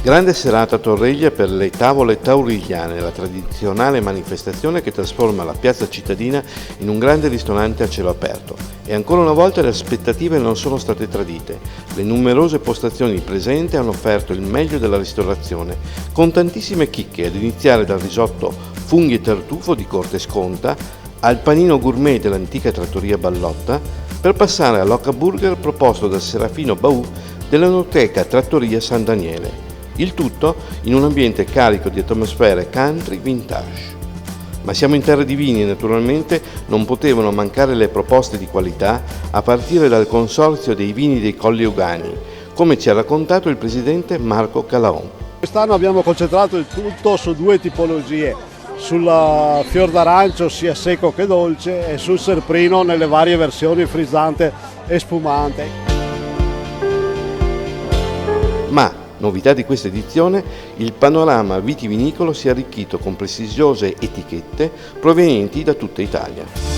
Grande serata a Torreglia per le tavole taurigliane, la tradizionale manifestazione che trasforma la piazza cittadina in un grande ristorante a cielo aperto. E ancora una volta le aspettative non sono state tradite. Le numerose postazioni presenti hanno offerto il meglio della ristorazione, con tantissime chicche, ad iniziare dal risotto funghi e tartufo di Corte Sconta, al panino gourmet dell'antica trattoria Ballotta, per passare all'Oca Burger proposto da Serafino Baù dell'Enoteca Trattoria San Daniele. Il tutto in un ambiente carico di atmosfere country vintage. Ma siamo in terra di vini e naturalmente non potevano mancare le proposte di qualità a partire dal consorzio dei vini dei Colli Euganei, come ci ha raccontato il presidente Marco Calaon. Quest'anno abbiamo concentrato il tutto su due tipologie, sul fior d'arancio sia secco che dolce e sul serprino nelle varie versioni frizzante e spumante. Ma novità di questa edizione, il panorama vitivinicolo si è arricchito con prestigiose etichette provenienti da tutta Italia.